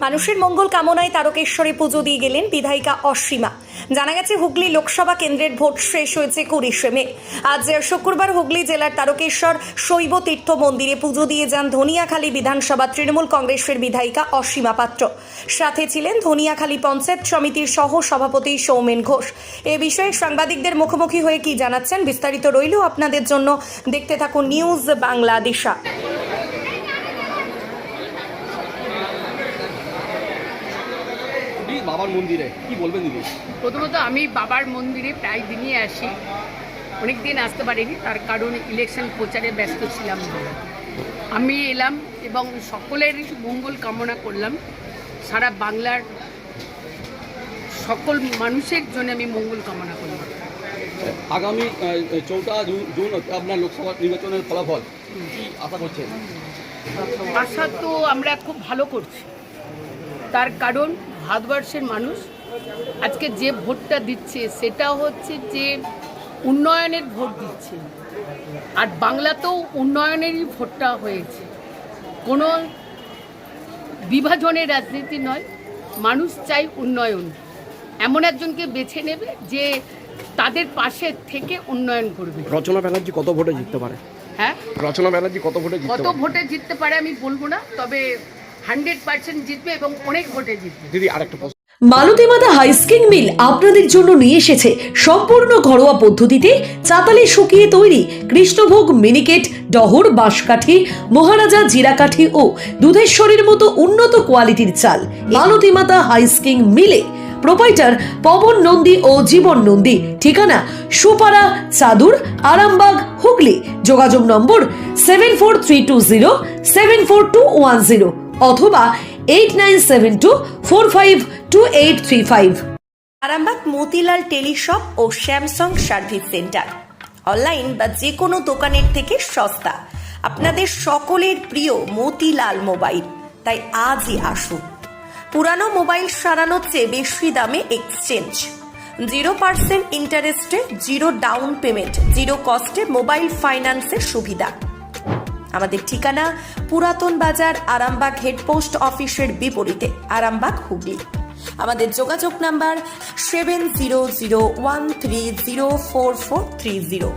মানুষের মঙ্গল কামনায় তারকেশ্বরে পুজো দিয়ে গেলেন বিধায়িকা অসীমা। জানা গেছে হুগলি লোকসভা কেন্দ্রের ভোট শেষ হয়েছে ২৯ মে। আজ শুক্রবার হুগলি জেলার তারকেশ্বর শৈব তীর্থ মন্দিরে পুজো দিয়ে যান ধনিয়াখালী বিধানসভা তৃণমূল কংগ্রেসের বিধায়িকা অসীমা পাত্র। সাথে ছিলেন ধনিয়াখালী পঞ্চায়েত সমিতির সহ সভাপতি সৌমেন ঘোষ। এ বিষয়ে সাংবাদিকদের মুখোমুখি হয়ে কি জানাচ্ছেন বিস্তারিত রইল আপনাদের জন্য। দেখতে থাকুন নিউজ বাংলাদেশা। বাবার মন্দিরে কি বলবেন দিদি? প্রথমত আমি বাবার মন্দিরে প্রায় দিনই আসি, অনেক দিন আসতে পারিনি, তার কারণ ইলেকশন প্রচারে ব্যস্ত ছিলাম। আমি এলাম এবং সকলের মঙ্গল কামনা করলাম। সারা বাংলার সকল মানুষের জন্য আমি মঙ্গল কামনা করলাম। আগামী 4 জুন আপনার লোকসভা নির্বাচনের ফলাফল কি আশা করছেন? আশা তো আমরা খুব ভালো করছি, তার কারণ ভারতবর্ষের মানুষ আজকে যে ভোটটা দিচ্ছে সেটা হচ্ছে যে উন্নয়নের ভোট দিচ্ছে, আর বাংলাতেও উন্নয়নেরই ভোটটা হয়েছে। কোনো বিভাজনের রাজনীতি নয়, মানুষ চাই উন্নয়ন। এমন একজনকে বেছে নেবে যে তাদের পাশে থেকে উন্নয়ন করবে। রচনা ব্যানার্জি কত ভোটে জিততে পারে? হ্যাঁ, রচনা ব্যানার্জি কত ভোটে জিততে পারে আমি বলবো না, তবে 100% জিতবে এবং অনেক ভোটে জিতবে। দিদি আরেকটা প্রশ্ন, মালতী মাতা হাইস্কিং মিল আপনাদের জন্য নিয়ে এসেছে সম্পূর্ণ ঘরোয়া পদ্ধতিতে চাতালে শুকিয়ে তৈরি কৃষ্ণভোগ মিনিকেট, ডহর, বাঁশকাঠি, মহারাজা জিরাকাঠি ও দুধেশ্বরীর মতো উন্নত কোয়ালিটির চাল। মালতী মাতা হাইস্কিং মিলে প্রোপাইটার পবন নন্দী ও জীবন নন্দী। ঠিকানা সুপারা, চাদুর, আরামবাগ, হুগলি। যোগাযোগ নম্বর 7432074210 অথবা 8972452835। আরামবাগ মতিলাল টেলিশপ ও স্যামসাং সার্ভিস সেন্টার, অনলাইন বা যে কোনো দোকানের থেকে সস্তা। আপনাদের সকলের প্রিয় মতিলাল মোবাইল, তাই আজই আসুন। পুরানো মোবাইল সারানোর চেয়ে বেশি দামে এক্সচেঞ্জ, 0% ইন্টারেস্টে, 0 ডাউন পেমেন্ট, 0 কস্টে মোবাইল ফাইন্যান্সের সুবিধা। আমাদের ঠিকানা পুরাতন বাজার, আরামবাগ হেডপোস্ট অফিসের বিপরীতে, আরামবাগ, হুগলি। আমাদের যোগাযোগ নাম্বার 7001304430।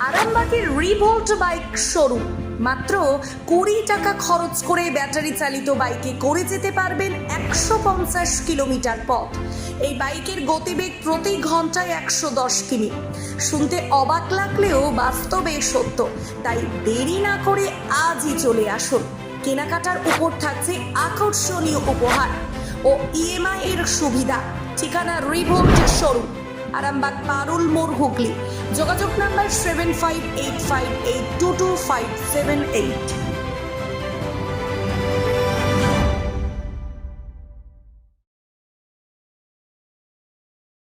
আরামবাগের রিভোল্ট বাইক শোরুম, মাত্র 20 টাকা খরচ করে ব্যাটারি চালিত বাইকে করে যেতে পারবেন 150 কিলোমিটার পথ। এই বাইকের গতিবেগ প্রতি ঘন্টায় 110 কিমি। শুনতে অবাক লাগলেও বাস্তবে সত্য, তাই দেরি না করে আজই চলে আসুন। কেনাকাটার উপর থাকছে আকর্ষণীয় উপহার ও ইএমআই এর সুবিধা। ঠিকানা রিভোল্ট শোরুম, আরামবাগ পারুল মোড়, হুগলি। যোগাযোগ নাম্বার 7585822578।